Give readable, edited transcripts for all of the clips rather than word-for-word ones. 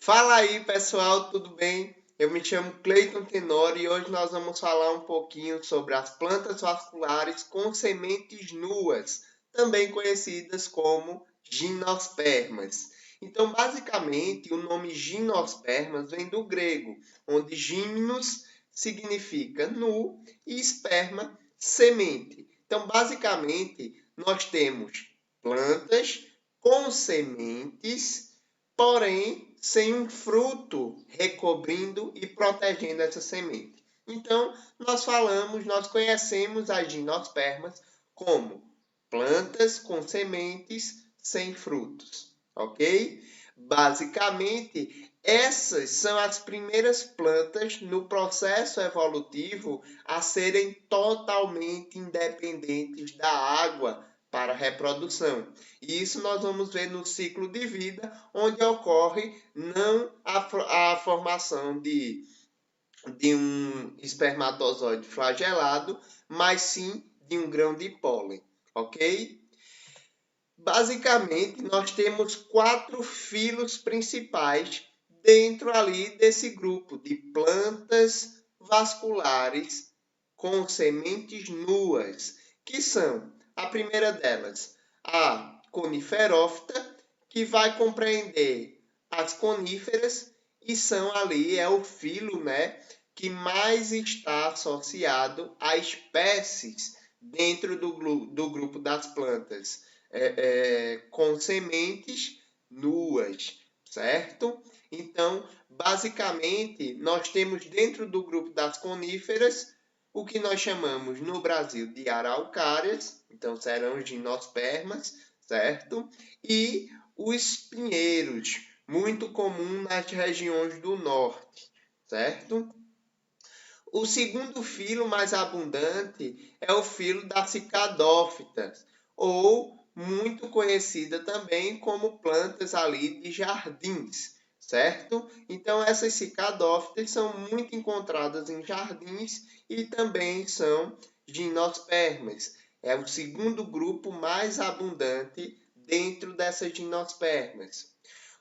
Fala aí, pessoal, tudo bem? Eu me chamo Cleiton Tenório e hoje nós vamos falar um pouquinho sobre as plantas vasculares com sementes nuas, também conhecidas como gimnospermas. Então, basicamente, o nome gimnospermas vem do grego, onde gimnos significa nu e esperma, semente. Então, basicamente, nós temos plantas com sementes, porém sem um fruto recobrindo e protegendo essa semente. Então, nós conhecemos as gimnospermas como plantas com sementes sem frutos, ok? Basicamente, essas são as primeiras plantas no processo evolutivo a serem totalmente independentes da água para a reprodução. E isso nós vamos ver no ciclo de vida, onde ocorre não a formação de um espermatozoide flagelado, mas sim de um grão de pólen, ok? Basicamente, nós temos 4 filos principais dentro ali desse grupo de plantas vasculares com sementes nuas, que são a primeira delas, a coniferófita, que vai compreender as coníferas e são ali, é o filo, né, que mais está associado a espécies dentro do grupo das plantas com sementes nuas, certo? Então, basicamente, nós temos dentro do grupo das coníferas o que nós chamamos no Brasil de araucárias, então serão gimnospermas, certo? E os pinheiros, muito comum nas regiões do norte, certo? O segundo filo mais abundante é o filo das cicadófitas, ou muito conhecida também como plantas ali de jardins, certo? Então essas cicadófitas são muito encontradas em jardins e também são gimnospermas. É o segundo grupo mais abundante dentro dessas gimnospermas.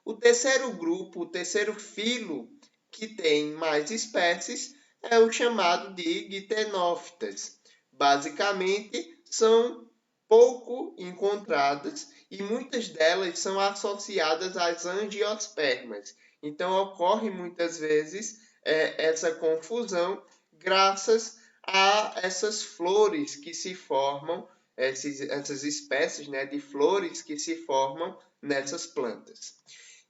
O terceiro grupo, o terceiro filo que tem mais espécies é o chamado de Gitenófitas. Basicamente, são pouco encontradas e muitas delas são associadas às angiospermas. Então, ocorre muitas vezes essa confusão graças a essas flores que se formam, essas espécies, né, de flores que se formam nessas plantas.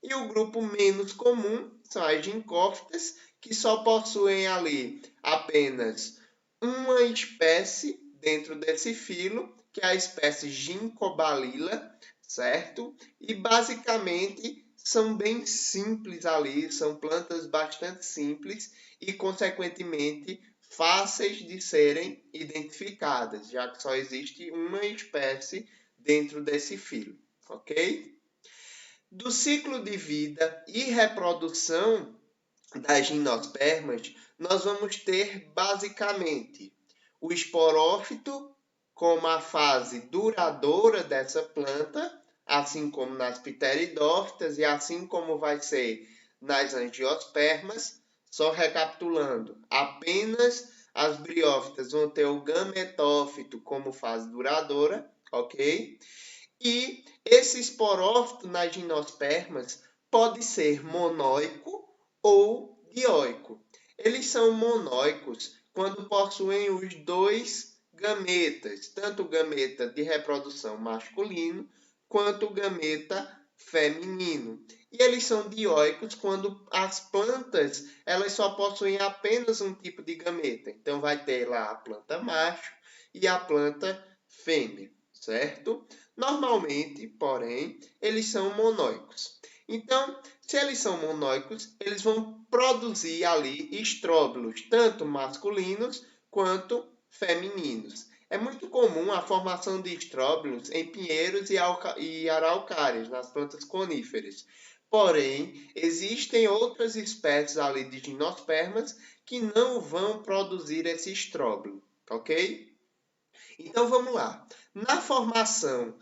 E o grupo menos comum são as gincófitas, que só possuem ali apenas uma espécie dentro desse filo, que é a espécie Ginkgobalila, certo? E basicamente são bem simples ali, são plantas bastante simples e, consequentemente, fáceis de serem identificadas, já que só existe uma espécie dentro desse filo, ok? Do ciclo de vida e reprodução das gimnospermas, nós vamos ter basicamente o esporófito como a fase duradoura dessa planta, assim como nas pteridófitas e assim como vai ser nas angiospermas. Só recapitulando, apenas as briófitas vão ter o gametófito como fase duradoura, ok? E esse esporófito nas gimnospermas pode ser monóico ou dioico. Eles são monóicos quando possuem os dois gametas, tanto o gameta de reprodução masculino quanto o gameta feminino. E eles são dioicos quando as plantas elas só possuem apenas um tipo de gameta. Então vai ter lá a planta macho e a planta fêmea, certo? Normalmente, porém, eles são monóicos. Então, se eles são monóicos, eles vão produzir ali estróbilos, tanto masculinos quanto femininos. É muito comum a formação de estróbilos em pinheiros e araucárias, nas plantas coníferas. Porém, existem outras espécies ali de gimnospermas que não vão produzir esse estróbilo, ok? Então vamos lá. Na formação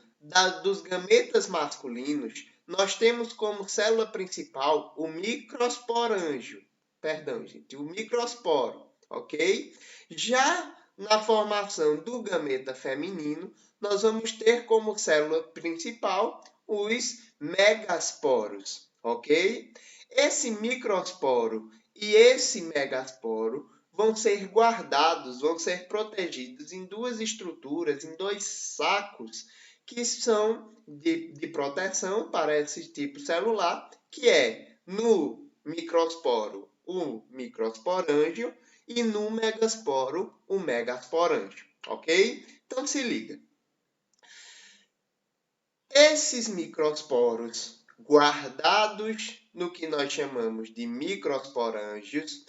dos gametas masculinos, nós temos como célula principal o microsporângio. Perdão, gente, o microsporo, ok? Já na formação do gameta feminino, nós vamos ter como célula principal os megasporos, ok? Esse microsporo e esse megasporo vão ser guardados, vão ser protegidos em duas estruturas, em dois sacos, que são de proteção para esse tipo celular, que é no microsporo o microsporângio e no megasporo o megasporângio, ok? Então se liga. Esses microsporos guardados no que nós chamamos de microsporângios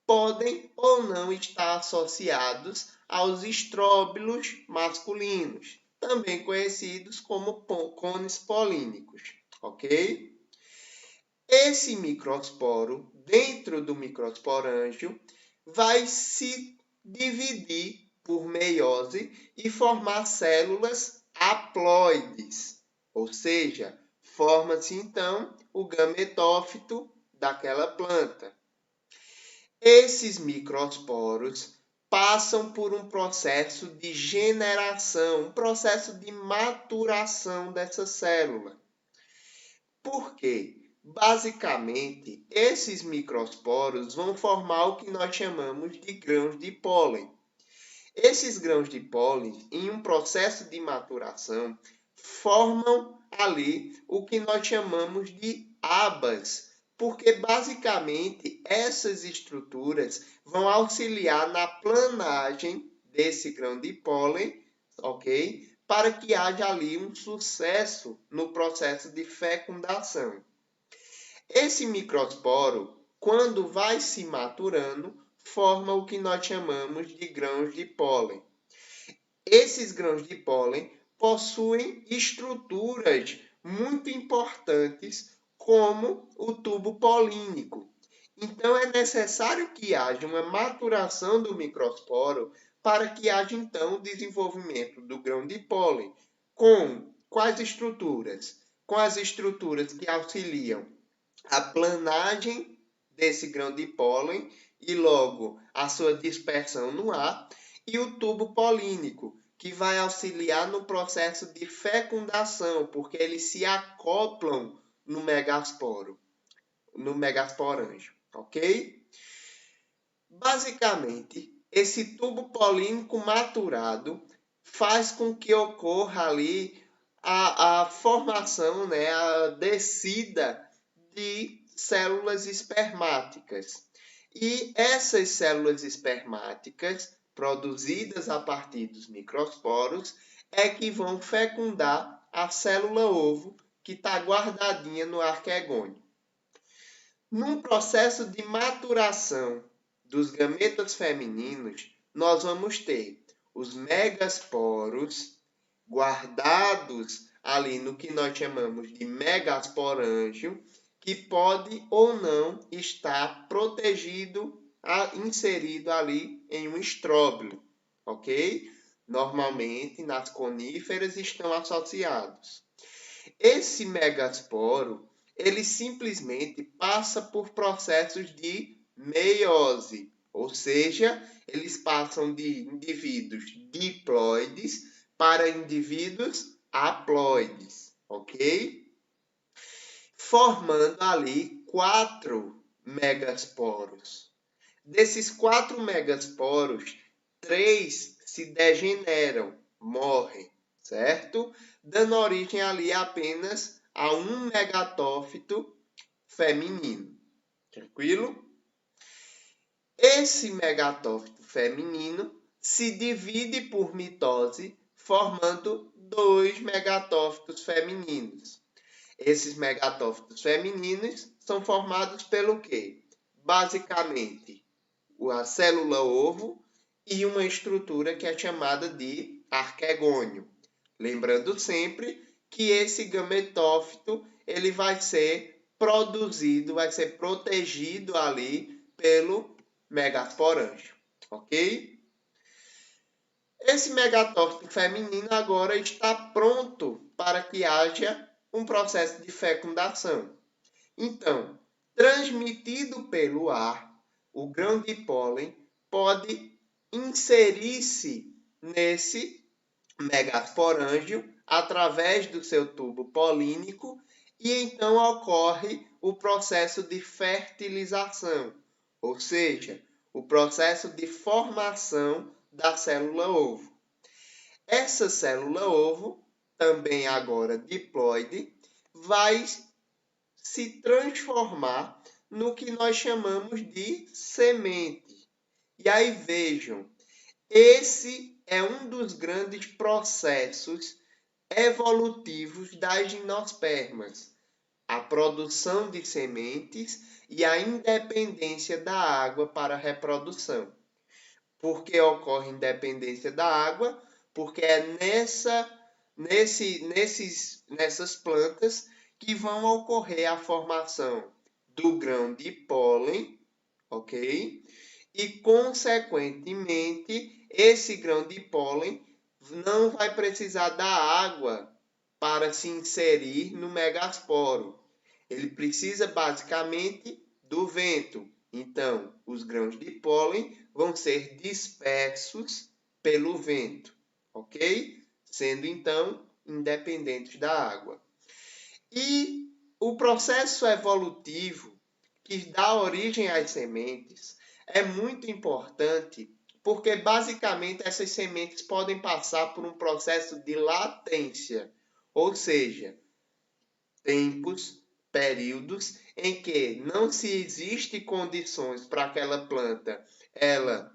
podem ou não estar associados aos estróbilos masculinos, também conhecidos como cones polínicos, ok? Esse microsporo, dentro do microsporângio, vai se dividir por meiose e formar células haploides, ou seja, forma-se então o gametófito daquela planta. Esses microsporos passam por um processo de generação, um processo de maturação dessa célula. Por quê? Basicamente, esses microsporos vão formar o que nós chamamos de grãos de pólen. Esses grãos de pólen, em um processo de maturação, formam ali o que nós chamamos de abas, porque basicamente essas estruturas vão auxiliar na planagem desse grão de pólen, ok? Para que haja ali um sucesso no processo de fecundação. Esse microsporo, quando vai se maturando, forma o que nós chamamos de grãos de pólen. Esses grãos de pólen possuem estruturas muito importantes, como o tubo polínico. Então, é necessário que haja uma maturação do microsporo para que haja, então, o desenvolvimento do grão de pólen. Com quais estruturas? Com as estruturas que auxiliam a planagem desse grão de pólen e logo a sua dispersão no ar, e o tubo polínico, que vai auxiliar no processo de fecundação, porque eles se acoplam no megasporo, no megasporângio, ok? Basicamente, esse tubo polínico maturado faz com que ocorra ali a formação, né, a descida de células espermáticas. E essas células espermáticas, produzidas a partir dos microsporos, é que vão fecundar a célula ovo que está guardadinha no arquegônio. Num processo de maturação dos gametas femininos, nós vamos ter os megasporos guardados ali no que nós chamamos de megasporângio, que pode ou não estar protegido, inserido ali em um estróbilo, ok? Normalmente, nas coníferas estão associados. Esse megasporo, ele simplesmente passa por processos de meiose, ou seja, eles passam de indivíduos diploides para indivíduos haploides, ok? Formando ali 4 megasporos. Desses 4 megasporos, 3 se degeneram, morrem, certo? Dando origem ali apenas a um megatófito feminino. Tranquilo? Esse megatófito feminino se divide por mitose, formando 2 megatófitos femininos. Esses megatófitos femininos são formados pelo quê? Basicamente, a célula ovo e uma estrutura que é chamada de arquegônio. Lembrando sempre que esse gametófito ele vai ser produzido, vai ser protegido ali pelo megasporângio, ok? Esse megatófito feminino agora está pronto para que haja um processo de fecundação. Então, transmitido pelo ar, o grão de pólen pode inserir-se nesse megasporângio através do seu tubo polínico e então ocorre o processo de fertilização, ou seja, o processo de formação da célula ovo. Essa célula ovo, também agora diploide, vai se transformar no que nós chamamos de semente. E aí vejam, esse é um dos grandes processos evolutivos das gimnospermas, a produção de sementes e a independência da água para a reprodução. Por que ocorre independência da água? Porque é nessas plantas que vão ocorrer a formação do grão de pólen, ok? E, consequentemente, esse grão de pólen não vai precisar da água para se inserir no megasporo. Ele precisa basicamente do vento. Então, os grãos de pólen vão ser dispersos pelo vento, ok? Sendo então independentes da água. E o processo evolutivo que dá origem às sementes é muito importante porque basicamente essas sementes podem passar por um processo de latência, ou seja, tempos, períodos em que não se existe condições para aquela planta ela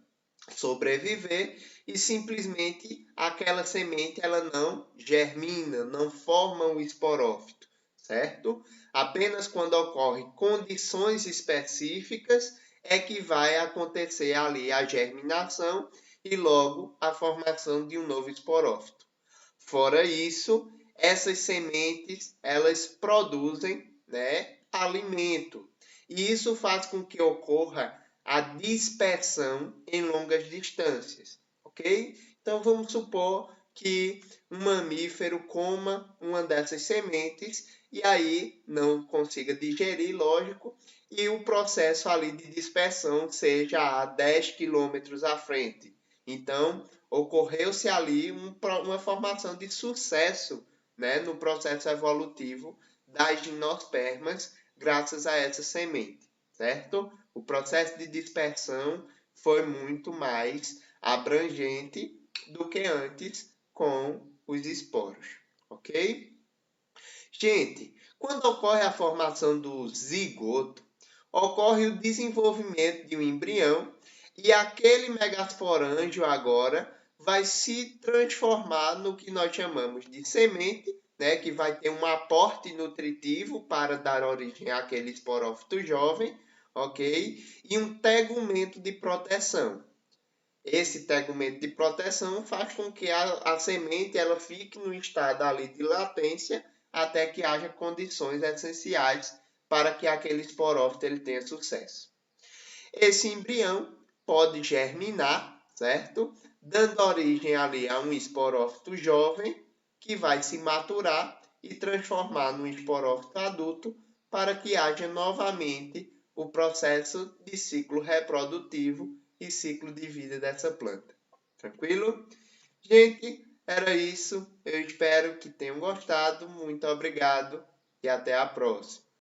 sobreviver e simplesmente aquela semente ela não germina, não forma um esporófito, certo? Apenas quando ocorrem condições específicas é que vai acontecer ali a germinação e logo a formação de um novo esporófito. Fora isso, essas sementes elas produzem, né, alimento. E isso faz com que ocorra a dispersão em longas distâncias, ok? Então vamos supor que um mamífero coma uma dessas sementes e aí não consiga digerir, lógico, e o processo ali de dispersão seja a 10 quilômetros à frente. Então, ocorreu-se ali uma formação de sucesso, né, no processo evolutivo das gimnospermas, graças a essa semente, certo? O processo de dispersão foi muito mais abrangente do que antes com os esporos, ok? Gente, quando ocorre a formação do zigoto, ocorre o desenvolvimento de um embrião e aquele megasporângio agora vai se transformar no que nós chamamos de semente, né, que vai ter um aporte nutritivo para dar origem àquele esporófito jovem, ok? E um tegumento de proteção. Esse tegumento de proteção faz com que a semente ela fique no estado ali de latência até que haja condições essenciais para que aquele esporófito ele tenha sucesso. Esse embrião pode germinar, certo? Dando origem ali a um esporófito jovem que vai se maturar e transformar num esporófito adulto para que haja novamente o processo de ciclo reprodutivo e ciclo de vida dessa planta. Tranquilo? Gente, era isso. Eu espero que tenham gostado. Muito obrigado e até a próxima.